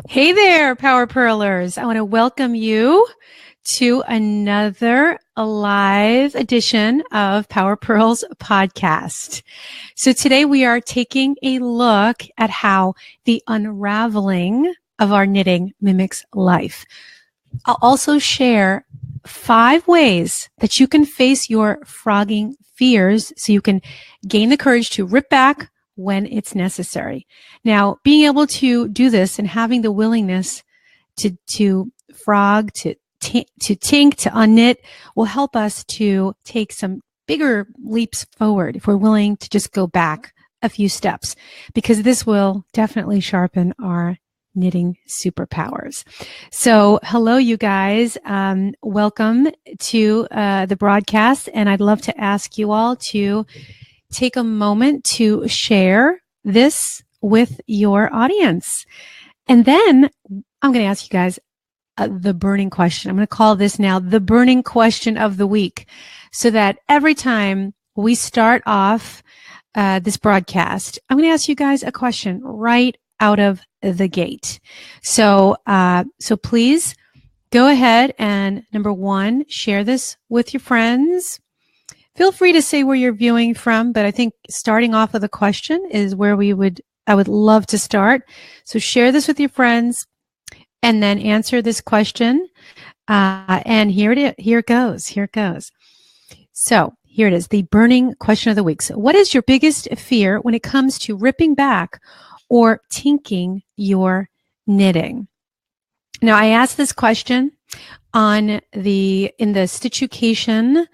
Hey there, Power Pearlers. I want to welcome you to another live edition of Power Pearls podcast. So today we are taking a look at how the unraveling of our knitting mimics life. I'll also share 5 ways that you can face your frogging fears so you can gain the courage to rip back when it's necessary. Now, being able to do this and having the willingness to frog, to tink, to unknit will help us to take some bigger leaps forward if we're willing to just go back a few steps, because this will definitely sharpen our knitting superpowers. So hello, you guys. Welcome to the broadcast. And I'd love to ask you all to take a moment to share this with your audience. And then I'm going to ask you guys the burning question. I'm going to call this now the burning question of the week, so that every time we start off this broadcast, I'm going to ask you guys a question right out of the gate. So please go ahead and, number 1, share this with your friends. Feel free to say where you're viewing from, but I think starting off with a question is where I would love to start. So share this with your friends and then answer this question. And here it goes. So here it is, the burning question of the week. So what is your biggest fear when it comes to ripping back or tinking your knitting? Now, I asked this question in the Stitchucation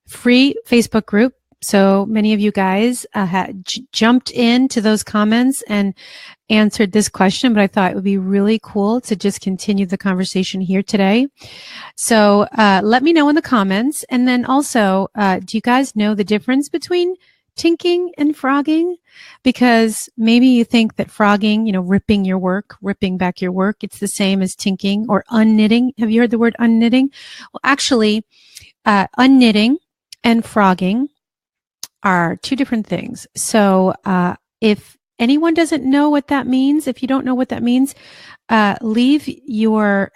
free Facebook group. So many of you guys had jumped into those comments and answered this question, but I thought it would be really cool to just continue the conversation here today. So let me know in the comments. And then also, do you guys know the difference between tinking and frogging? Because maybe you think that frogging, ripping back your work, it's the same as tinking or unknitting. Have you heard the word unknitting? Well, actually, unknitting and frogging are 2 different things. So if anyone doesn't know what that means, if you don't know what that means, leave your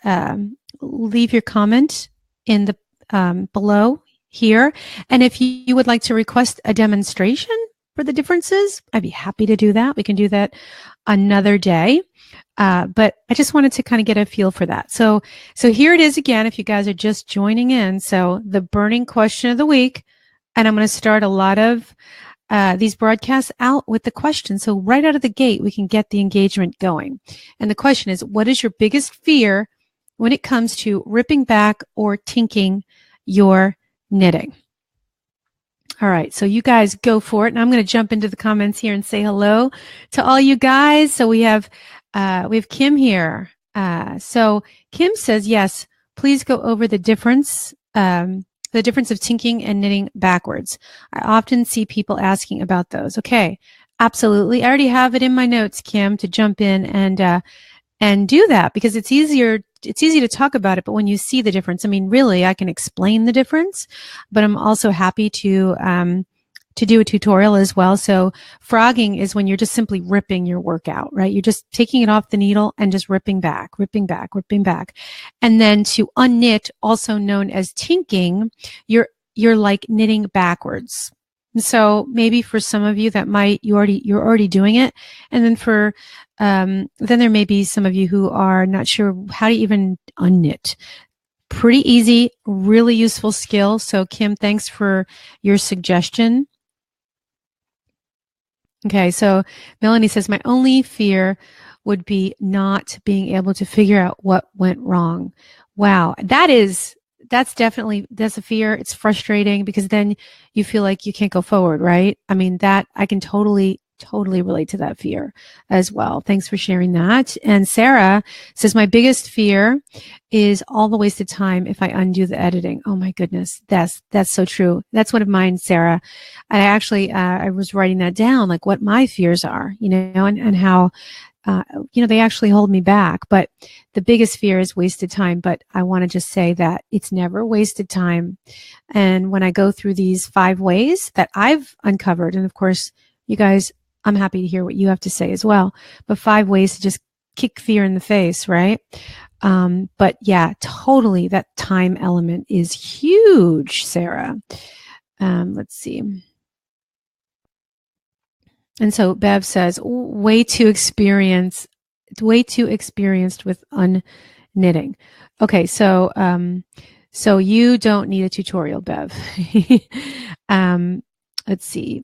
comment in the below here. And if you would like to request a demonstration for the differences, I'd be happy to do that. We can do that another day. But I just wanted to kind of get a feel for that. So here it is again, if you guys are just joining in. So the burning question of the week, and I'm going to start a lot of these broadcasts out with the question. So right out of the gate, we can get the engagement going. And the question is, what is your biggest fear when it comes to ripping back or tinking your knitting? All right, so you guys go for it. And I'm going to jump into the comments here and say hello to all you guys. So we have Kim here. So Kim says, yes, please go over the difference of tinking and knitting backwards. I often see people asking about those. Okay, absolutely. I already have it in my notes, Kim, to jump in and do that, because it's easy to talk about it, but when you see the difference, I mean, really, I can explain the difference, but I'm also happy to do a tutorial as well. So frogging is when you're just simply ripping your work out, right? You're just taking it off the needle and just ripping back. And then to unknit, also known as tinking, you're like knitting backwards. So maybe for some of you that you're already doing it. And then then there may be some of you who are not sure how to even unknit. Pretty easy, really useful skill. So Kim, thanks for your suggestion. Okay, so Melanie says, my only fear would be not being able to figure out what went wrong. Wow, that's a fear. It's frustrating because then you feel like you can't go forward, right? I mean, that I can totally relate to that fear as well. Thanks for sharing that. And Sarah says, my biggest fear is all the wasted time if I undo the editing. Oh my goodness. That's so true. That's one of mine, Sarah. I actually, I was writing that down, like what my fears are, and how, they actually hold me back. But the biggest fear is wasted time. But I want to just say that it's never wasted time. And when I go through these 5 ways that I've uncovered, and of course, you guys I'm happy to hear what you have to say as well. But 5 ways to just kick fear in the face, right? But yeah, totally. That time element is huge, Sarah. Let's see. And so Bev says, way too experienced with unknitting. Okay, so you don't need a tutorial, Bev. Let's see.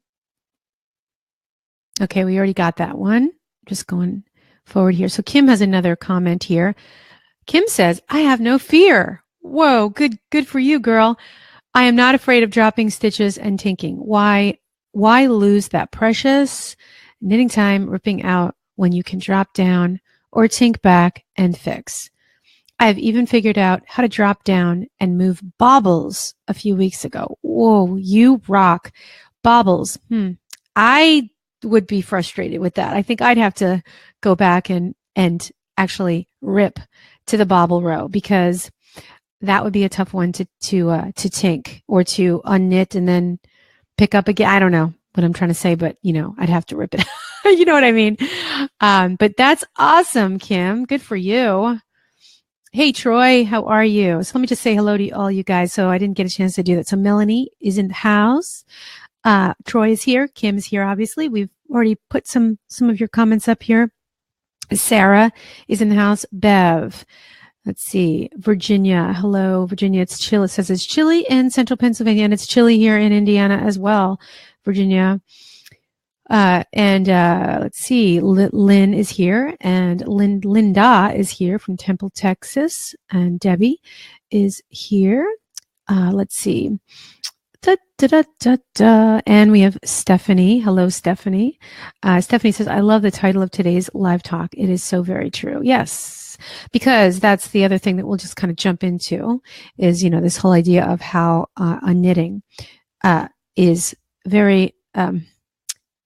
Okay, we already got that one. Just going forward here. So Kim has another comment here. Kim says, I have no fear. Whoa, good for you, girl. I am not afraid of dropping stitches and tinking. Why lose that precious knitting time ripping out when you can drop down or tink back and fix? I have even figured out how to drop down and move baubles a few weeks ago. Whoa, you rock. Baubles. I would be frustrated with that. I think I'd have to go back and actually rip to the bauble row, because that would be a tough one to tink or to unknit and then pick up again. I don't know what I'm trying to say, but I'd have to rip it. You know what I mean? But that's awesome, Kim. Good for you. Hey, Troy, how are you? So let me just say hello to all you guys. So I didn't get a chance to do that. So Melanie is in the house. Troy is here. Kim is here, obviously. We've already put some of your comments up here. Sarah is in the house. Bev. Let's see. Virginia. Hello, Virginia. It's chill. It says it's chilly in central Pennsylvania, and it's chilly here in Indiana as well, Virginia. Let's see. Lynn is here, and Linda is here from Temple, Texas, and Debbie is here. Let's see. And we have Stephanie. Hello, Stephanie. Stephanie says, I love the title of today's live talk. It is so very true. Yes, because that's the other thing that we'll just kind of jump into is, this whole idea of how knitting is very,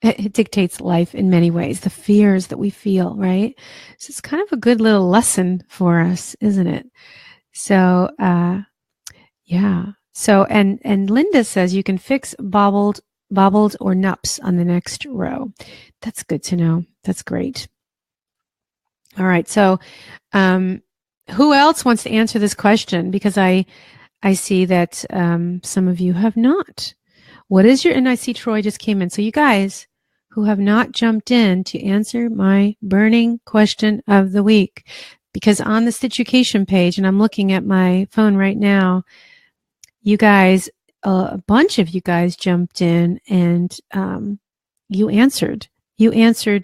it dictates life in many ways, the fears that we feel, right? So it's kind of a good little lesson for us, isn't it? So, yeah. So, and Linda says you can fix bobbled or nups on the next row. That's good to know. That's great. All right. So, who else wants to answer this question? Because I see that some of you have not. What is your, and I see Troy just came in. So you guys who have not jumped in to answer my burning question of the week, because on the Stitchucation page, and I'm looking at my phone right now, you guys, a bunch of you guys jumped in and you answered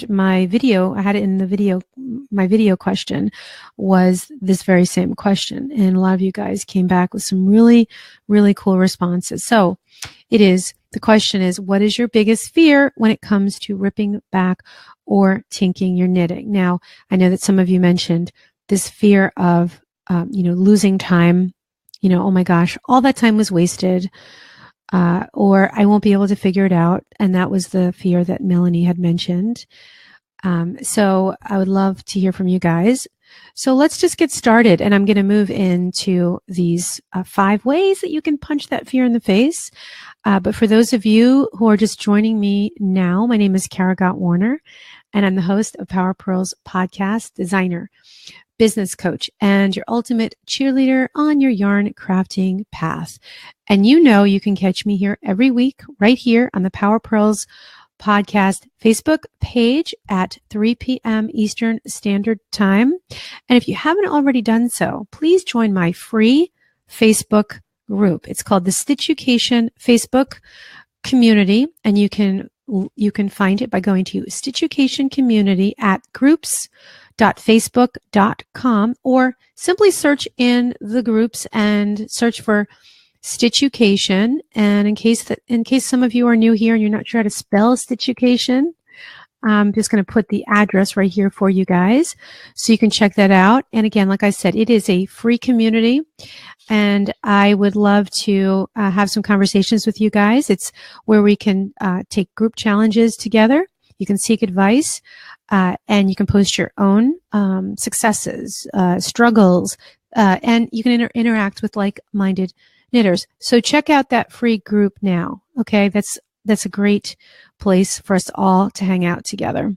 my video. I had it in the video. My video question was this very same question. And a lot of you guys came back with some really, really cool responses. So the question is, what is your biggest fear when it comes to ripping back or tinking your knitting? Now, I know that some of you mentioned this fear of, losing time. Oh my gosh, all that time was wasted, or I won't be able to figure it out. And that was the fear that Melanie had mentioned. So I would love to hear from you guys. So let's just get started. And I'm going to move into these 5 ways that you can punch that fear in the face. But for those of you who are just joining me now, my name is Kara Gott Warner, and I'm the host of Power Pearls podcast, designer, business coach, and your ultimate cheerleader on your yarn crafting path. And you can catch me here every week right here on the Power Pearls podcast Facebook page at 3 p.m. Eastern Standard Time. And if you haven't already done so, please join my free Facebook group. It's called the Stitchucation Facebook community, and you can find it by going to Stitchucation Community at groups.facebook.com, or simply search in the groups and search for Stitchucation. And in case some of you are new here and you're not sure how to spell Stitchucation, I'm just going to put the address right here for you guys so you can check that out. And again, like I said, it is a free community, and I would love to have some conversations with you guys. It's where we can take group challenges together. You can seek advice, and you can post your own successes, struggles, and you can interact with like-minded knitters. So check out that free group now. Okay, that's that's a great place for us all to hang out together.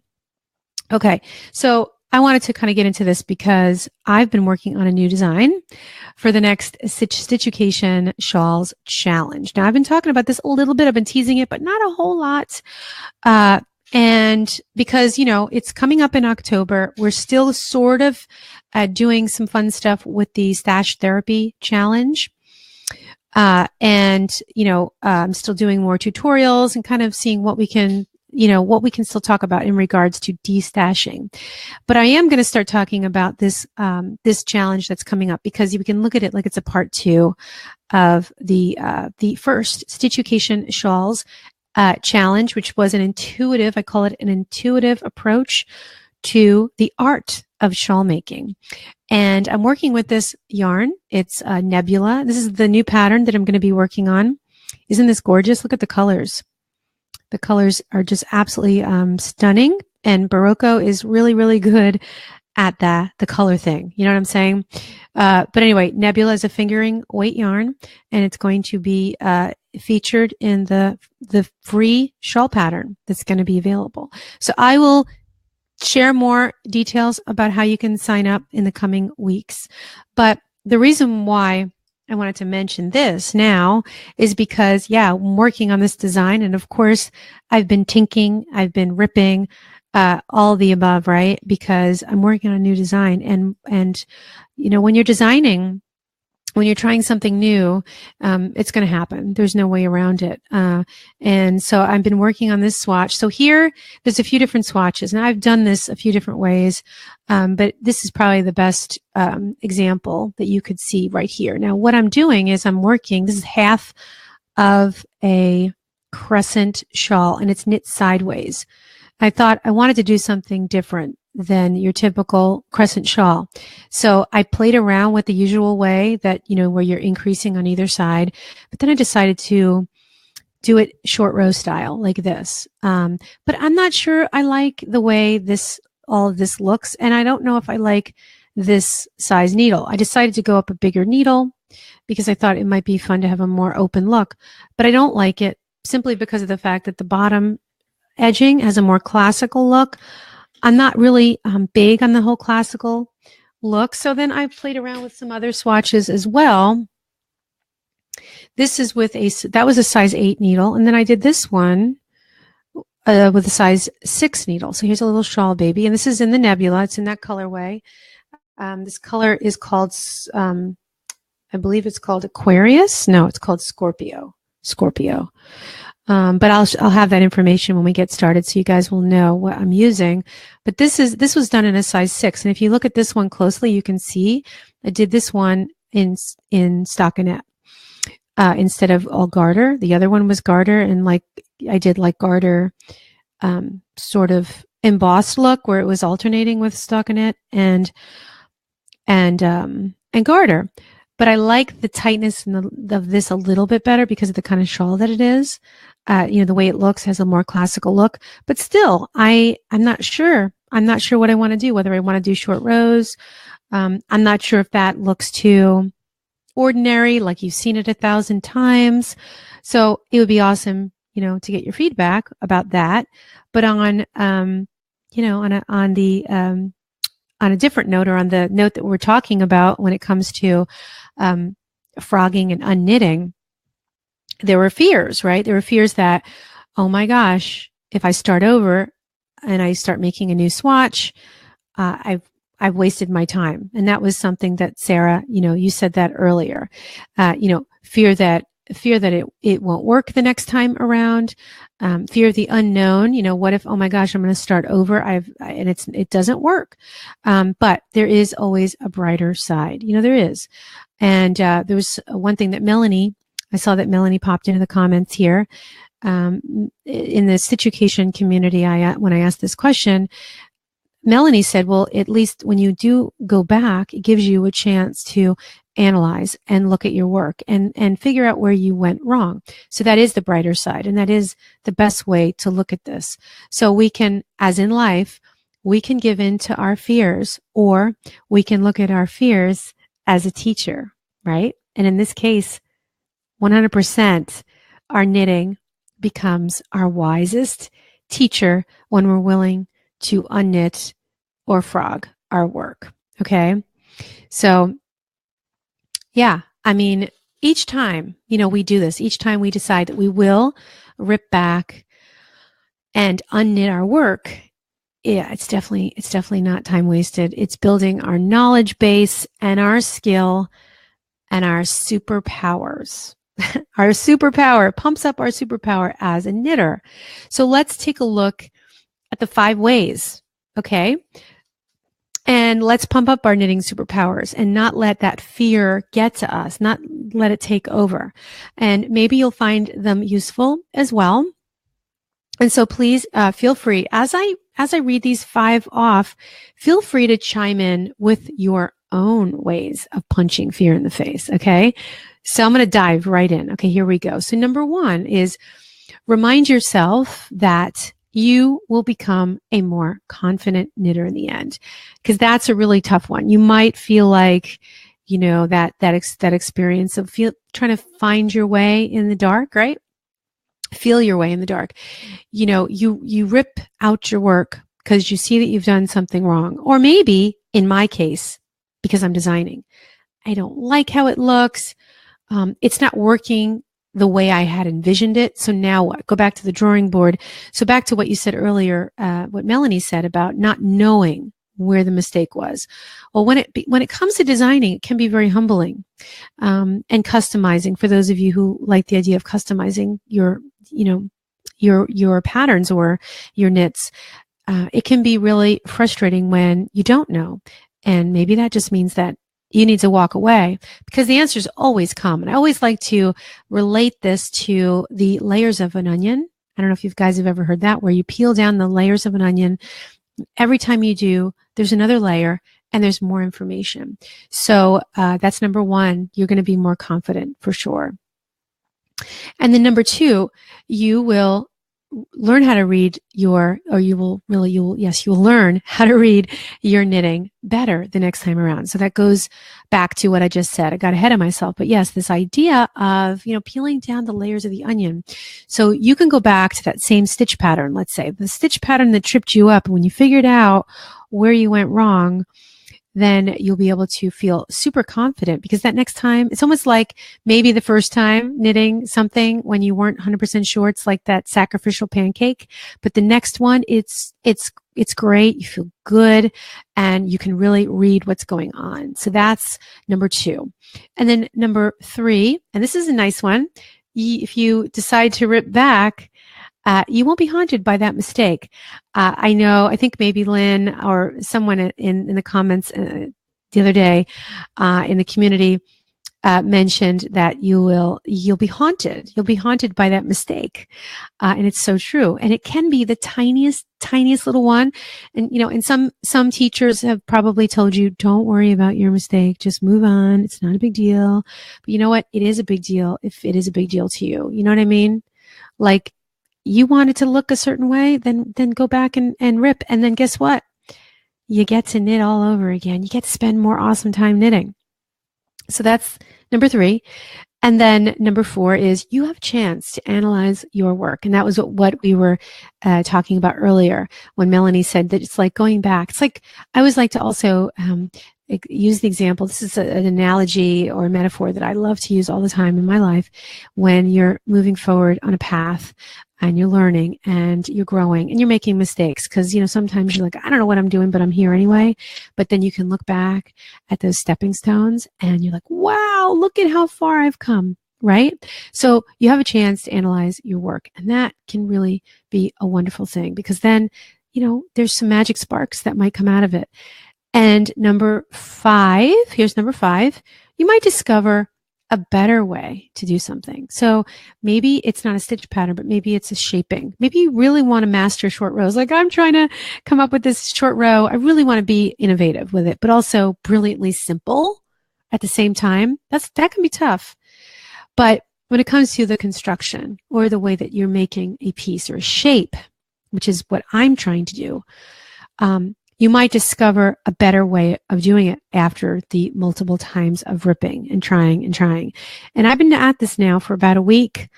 Okay. So I wanted to kind of get into this because I've been working on a new design for the next Stitchucation Shawls Challenge. Now, I've been talking about this a little bit. I've been teasing it, but not a whole lot. And because, it's coming up in October, we're still sort of doing some fun stuff with the Stash Therapy Challenge. I'm still doing more tutorials and kind of seeing what we can still talk about in regards to destashing. But I am going to start talking about this challenge that's coming up, because you can look at it like it's a part 2 of the first Stitchucation Shawls challenge, which was I call it an intuitive approach to the art of shawl making. And I'm working with this yarn. It's Nebula. This is the new pattern that I'm going to be working on. Isn't this gorgeous? Look at the colors. The colors are just absolutely stunning. And Barocco is really, really good at the color thing. You know what I'm saying? But anyway, Nebula is a fingering weight yarn, and it's going to be featured in the free shawl pattern that's going to be available. So I will share more details about how you can sign up in the coming weeks. But the reason why I wanted to mention this now is because, I'm working on this design. And of course, I've been tinking, I've been ripping, all the above, right? Because I'm working on a new design. And when you're designing, when you're trying something new, it's going to happen. There's no way around it. And so I've been working on this swatch. So here, there's a few different swatches. And I've done this a few different ways, but this is probably the best example that you could see right here. Now, what I'm doing is this is half of a crescent shawl, and it's knit sideways. I thought I wanted to do something different than your typical crescent shawl. So I played around with the usual way that, where you're increasing on either side, but then I decided to do it short row style like this. But I'm not sure I like the way all of this looks. And I don't know if I like this size needle. I decided to go up a bigger needle because I thought it might be fun to have a more open look, but I don't like it simply because of the fact that the bottom edging has a more classical look. I'm not really big on the whole classical look. So then I played around with some other swatches as well. This is that was a size 8 needle. And then I did this one with a size 6 needle. So here's a little shawl baby. And this is in the Nebula. It's in that colorway. This color is called, I believe it's called Aquarius. No, it's called Scorpio. But I'll have that information when we get started, so you guys will know what I'm using. But this was done in a size 6, and if you look at this one closely, you can see I did this one in stockinette instead of all garter. The other one was garter, and I did garter sort of embossed look where it was alternating with stockinette and garter. But I like the tightness of this a little bit better because of the kind of shawl that it is. The way it looks has a more classical look. But still, I'm not sure. I'm not sure what I want to do, whether I want to do short rows. I'm not sure if that looks too ordinary, like you've seen it 1,000 times. So it would be awesome, to get your feedback about that. But on a different note, or on the note that we're talking about when it comes to frogging and unknitting, there were fears, right? There were fears that, oh my gosh, if I start over and I start making a new swatch, I've wasted my time. And that was something that Sarah, you said that earlier. Fear that it won't work the next time around. Fear of the unknown. What if, oh my gosh, I'm going to start over. It doesn't work. But there is always a brighter side. There is. And there was one thing that I saw that Melanie popped into the comments here. In the Stitchucation community, when I asked this question, Melanie said, well, at least when you do go back, it gives you a chance to analyze and look at your work and figure out where you went wrong. So that is the brighter side, and that is the best way to look at this. So we can, as in life, we can give in to our fears, or we can look at our fears as a teacher, right? And in this case, 100% our knitting becomes our wisest teacher when we're willing to unknit or frog our work. Okay. So yeah, I mean, each time, we do this, each time we decide that we will rip back and unknit our work, yeah, it's definitely not time wasted. It's building our knowledge base and our skill and our superpowers. Our superpower pumps up our superpower as a knitter. So let's take a look at the 5 ways. Okay. And let's pump up our knitting superpowers and not let that fear get to us, not let it take over. And maybe you'll find them useful as well. And so please feel free, as I read these 5 off, feel free to chime in with your own ways of punching fear in the face. Okay. So I'm going to dive right in. Okay, here we go. So number 1 is remind yourself that you will become a more confident knitter in the end, because that's a really tough one. You might feel like, that experience of trying to find your way in the dark, right? Feel your way in the dark. You rip out your work because you see that you've done something wrong. Or maybe, in my case, because I'm designing, I don't like how it looks. It's not working the way I had envisioned it. So now what? Go back to the drawing board. So back to what you said earlier, what Melanie said about not knowing where the mistake was. Well, when it comes to designing, it can be very humbling, and customizing. For those of you who like the idea of customizing your patterns or your knits, it can be really frustrating when you don't know. And maybe that just means that you need to walk away, because the answers always come. And I always like to relate this to the layers of an onion. I don't know if you guys have ever heard that, where you peel down the layers of an onion. Every time you do, there's another layer and there's more information. So that's number 1. You're going to be more confident for sure. And then number 2, you will learn how to read you will learn how to read your knitting better the next time around. So that goes back to what I just said. I got ahead of myself, but yes, this idea of, peeling down the layers of the onion. So you can go back to that same stitch pattern, let's say the stitch pattern that tripped you up. And when you figured out where you went wrong, then you'll be able to feel super confident, because that next time, it's almost like maybe the first time knitting something when you weren't 100% sure, it's like that sacrificial pancake. But the next one, it's great. You feel good and you can really read what's going on. So that's number 2. And then number 3, and this is a nice one. If you decide to rip back, you won't be haunted by that mistake. I think maybe Lynn or someone in the comments the other day in the community mentioned that you'll be haunted. You'll be haunted by that mistake, and it's so true. And it can be the tiniest little one. And and some teachers have probably told you, don't worry about your mistake, just move on. It's not a big deal. But you know what? It is a big deal if it is a big deal to you. You know what I mean? Like, you want it to look a certain way, then go back and rip. And then guess what? You get to knit all over again. You get to spend more awesome time knitting. So that's number 3. And then number 4 is you have a chance to analyze your work. And that was what we were talking about earlier when Melanie said that it's like going back. It's like, I always like to also use the example. This is an analogy or a metaphor that I love to use all the time in my life when you're moving forward on a path and you're learning and you're growing and you're making mistakes, because sometimes you're like, I don't know what I'm doing, but I'm here anyway. But then you can look back at those stepping stones and you're like, wow, look at how far I've come, right? So you have a chance to analyze your work, and that can really be a wonderful thing, because then there's some magic sparks that might come out of it. And number 5, here's number 5, you might discover a better way to do something. So maybe it's not a stitch pattern, but maybe it's a shaping. Maybe you really want to master short rows. Like, I'm trying to come up with this short row. I really want to be innovative with it, but also brilliantly simple at the same time. That can be tough. But when it comes to the construction or the way that you're making a piece or a shape, which is what I'm trying to do, you might discover a better way of doing it after the multiple times of ripping and trying and trying. And I've been at this now for about a week.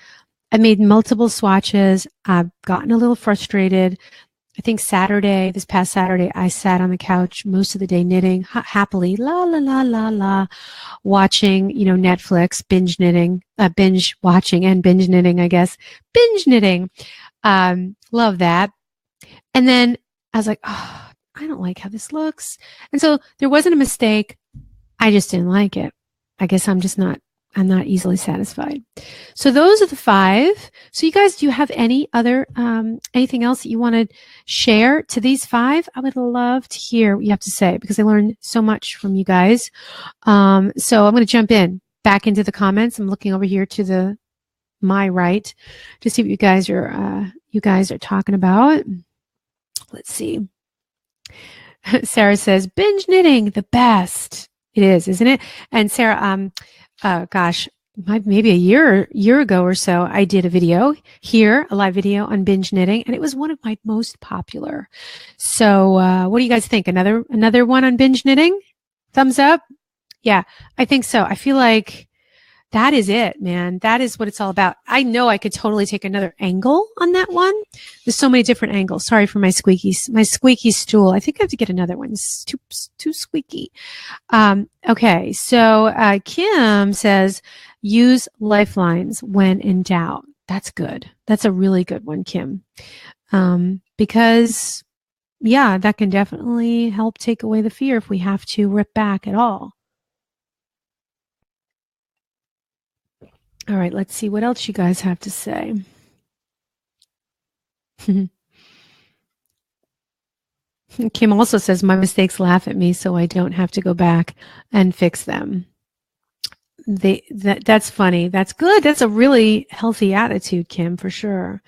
I made multiple swatches. I've gotten a little frustrated. I think this past Saturday, I sat on the couch most of the day knitting happily, la, la, la, la, la, watching, Netflix, binge watching and binge knitting, I guess. Binge knitting. Love that. And then I was like, oh, I don't like how this looks. And so there wasn't a mistake. I just didn't like it. I guess I'm not easily satisfied. So those are the 5. So you guys, do you have any other, anything else that you want to share to these 5? I would love to hear what you have to say because I learned so much from you guys. So I'm going to jump back into the comments. I'm looking over here to my right to see what you guys are talking about. Let's see. Sarah says, binge knitting, the best. It is, isn't it? And Sarah, gosh, maybe a year ago or so, I did a live video on binge knitting, and it was one of my most popular. So, what do you guys think? Another one on binge knitting? Thumbs up? Yeah, I think so. I feel like that is it, man. That is what it's all about. I know I could totally take another angle on that one. There's so many different angles. Sorry for my squeaky stool. I think I have to get another one. It's too squeaky. Okay. So, Kim says, use lifelines when in doubt. That's good. That's a really good one, Kim. Because yeah, that can definitely help take away the fear if we have to rip back at all. All right, let's see what else you guys have to say. Kim also says, my mistakes laugh at me, so I don't have to go back and fix them. That's funny. That's good. That's a really healthy attitude, Kim, for sure.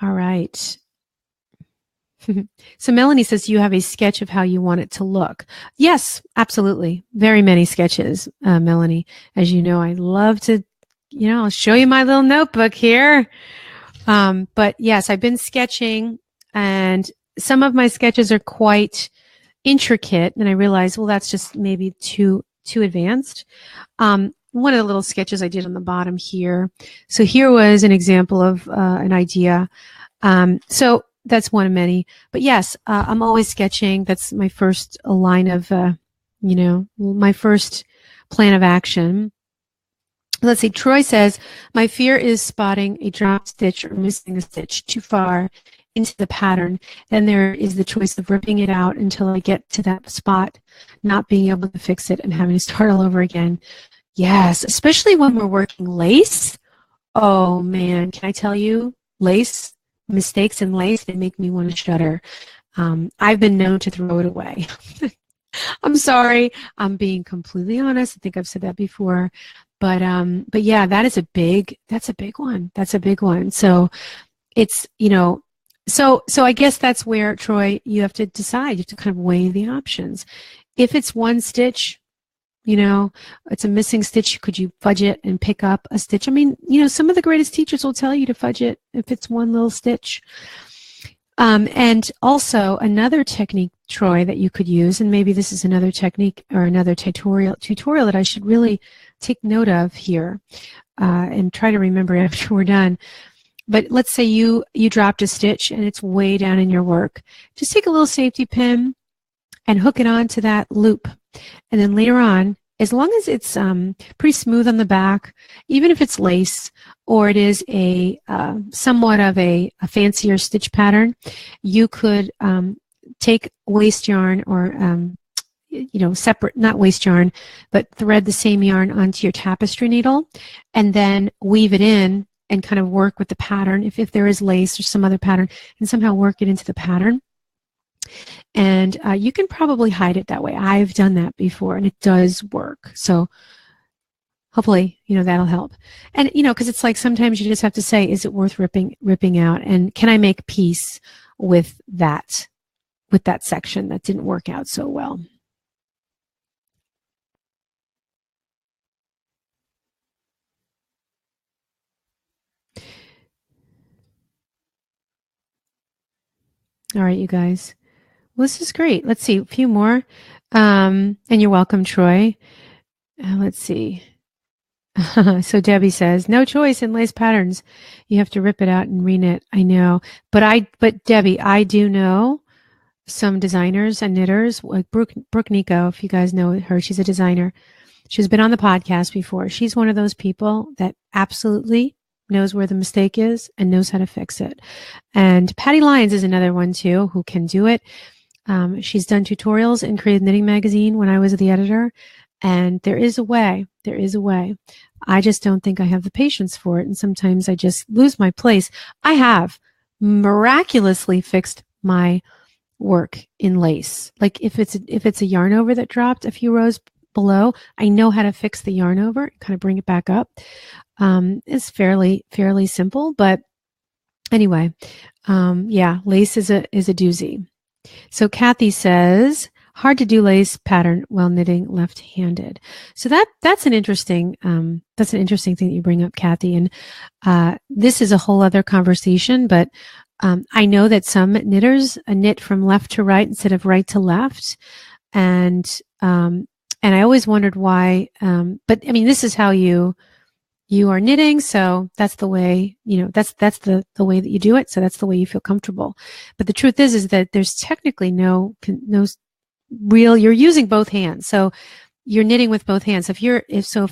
All right. So Melanie says you have a sketch of how you want it to look. Yes, absolutely. Very many sketches, Melanie. As you know, I love to, I'll show you my little notebook here. But yes, I've been sketching, and some of my sketches are quite intricate, and I realized, well, that's just maybe too advanced. One of the little sketches I did on the bottom here. So here was an example of an idea. So that's one of many. But yes, I'm always sketching. That's my first line of, my first plan of action. Let's see. Troy says, my fear is spotting a dropped stitch or missing a stitch too far into the pattern. Then there is the choice of ripping it out until I get to that spot, not being able to fix it and having to start all over again. Yes, especially when we're working lace. Oh man, can I tell you, mistakes in lace, they make me want to shudder. I've been known to throw it away. I'm sorry. I'm being completely honest. I think I've said that before. But yeah, that's a big one. That's a big one. So it's, so I guess that's where, Troy, you have to decide. You have to kind of weigh the options. If it's one stitch, it's a missing stitch, could you fudge it and pick up a stitch? I mean, some of the greatest teachers will tell you to fudge it if it's one little stitch. And also another technique, Troy, that you could use, and maybe this is another technique or another tutorial that I should really take note of here, and try to remember after we're done. But let's say you dropped a stitch and it's way down in your work. Just take a little safety pin and hook it onto that loop. And then later on, as long as it's pretty smooth on the back, even if it's lace or it is a somewhat of a fancier stitch pattern, you could take waste yarn or separate, not waste yarn, but thread the same yarn onto your tapestry needle and then weave it in and kind of work with the pattern if there is lace or some other pattern, and somehow work it into the pattern. And you can probably hide it that way. I've done that before and it does work. So hopefully, that'll help. And, because it's like sometimes you just have to say, is it worth ripping out? And can I make peace with that section that didn't work out so well? All right, you guys. Well, this is great. Let's see, a few more. And you're welcome, Troy. Let's see. So Debbie says, no choice in lace patterns. You have to rip it out and reknit. I know. But Debbie, I do know some designers and knitters, like Brooke Nico, if you guys know her, she's a designer. She's been on the podcast before. She's one of those people that absolutely knows where the mistake is and knows how to fix it. And Patty Lyons is another one too, who can do it. She's done tutorials in Creative Knitting Magazine when I was the editor. And there is a way. There is a way. I just don't think I have the patience for it. And sometimes I just lose my place. I have miraculously fixed my work in lace. Like if it's a yarn over that dropped a few rows below, I know how to fix the yarn over, kind of bring it back up. It's fairly simple, but anyway, yeah, lace is a doozy. So Kathy says, hard to do lace pattern while knitting left-handed. So that's an interesting thing that you bring up, Kathy. And this is a whole other conversation, but I know that some knitters knit from left to right instead of right to left, and I always wondered why. But I mean, this is how you are knitting, so that's the way, that's the way that you do it. So that's the way you feel comfortable. But the truth is that there's technically no real, you're using both hands. So you're knitting with both hands. If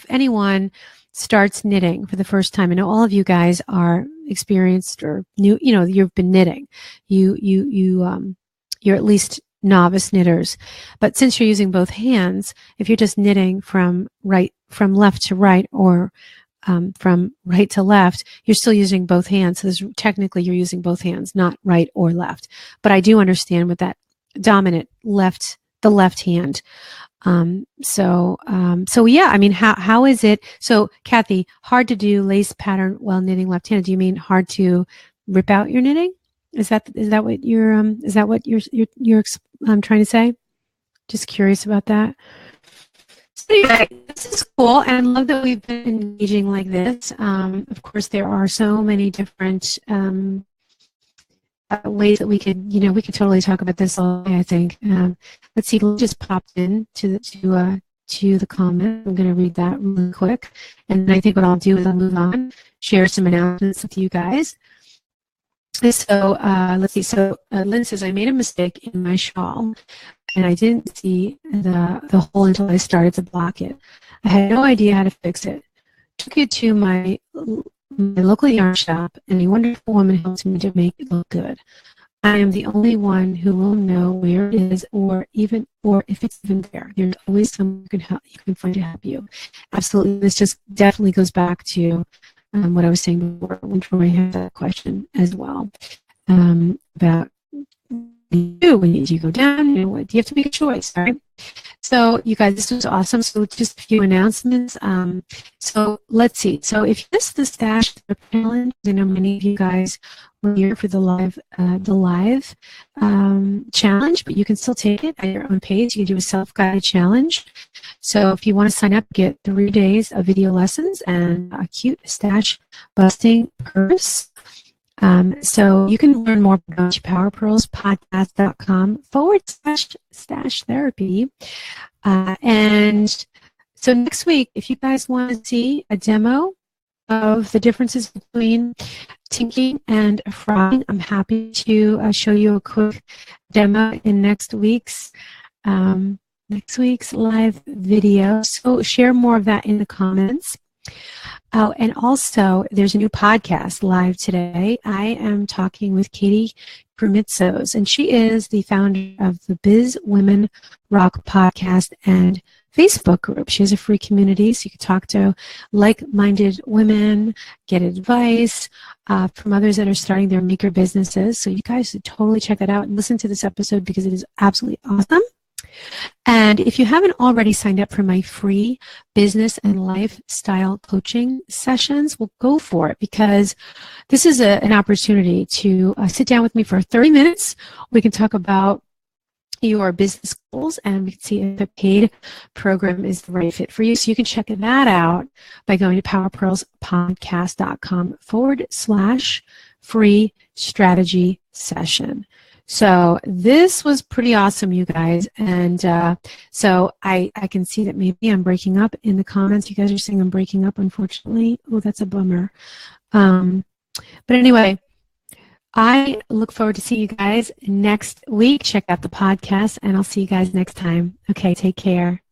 anyone starts knitting for the first time, I know all of you guys are experienced or new, you've been knitting. You're at least novice knitters. But since you're using both hands, if you're just knitting from left to right, or from right to left, you're still using both hands. So technically you're using both hands, not right or left. But I do understand with that dominant the left hand. So yeah, I mean, how is it? So Kathy, hard to do lace pattern while knitting left-handed. Do you mean hard to rip out your knitting? Is that what you're trying to say? Just curious about that. So anyway, this is cool, and I love that we've been engaging like this. Of course, there are so many different ways that we could totally talk about this all day, I think. Let's see, Lou just popped in to the comment. I'm going to read that really quick, and I think what I'll do is I'll move on, share some announcements with you guys. So let's see. So Lynn says, I made a mistake in my shawl, and I didn't see the hole until I started to block it. I had no idea how to fix it. Took it to my local yarn shop, and a wonderful woman helped me to make it look good. I am the only one who will know where it is, or if it's even there. There's always someone you can find to help you. Absolutely. This just definitely goes back to what I was saying before when Troy had that question as well, about when you go down, do you have to make a choice, right? So you guys, this was awesome. So just a few announcements. So let's see. So if you missed the Stash challenge, I know many of you guys were here for the live challenge, but you can still take it at your own pace. You can do a self-guided challenge. So if you want to sign up, get 3 days of video lessons and a cute stash busting purse. So you can learn more about powerpearlspodcast.com/stash therapy. And so next week, if you guys want to see a demo of the differences between tinking and frogging, I'm happy to show you a quick demo in next week's live video. So share more of that in the comments. Oh, and also, there's a new podcast live today. I am talking with Katie Krumitzos, and she is the founder of the Biz Women Rock podcast and Facebook group. She has a free community, so you can talk to like-minded women, get advice from others that are starting their maker businesses. So you guys should totally check that out and listen to this episode because it is absolutely awesome. And if you haven't already signed up for my free business and lifestyle coaching sessions, well, go for it, because this is an opportunity to sit down with me for 30 minutes. We can talk about your business goals, and we can see if the paid program is the right fit for you. So you can check that out by going to powerpearlspodcast.com/free strategy session. So this was pretty awesome, you guys. And so I can see that maybe I'm breaking up in the comments. You guys are saying I'm breaking up, unfortunately. Oh, that's a bummer. But anyway, I look forward to seeing you guys next week. Check out the podcast, and I'll see you guys next time. Okay, take care.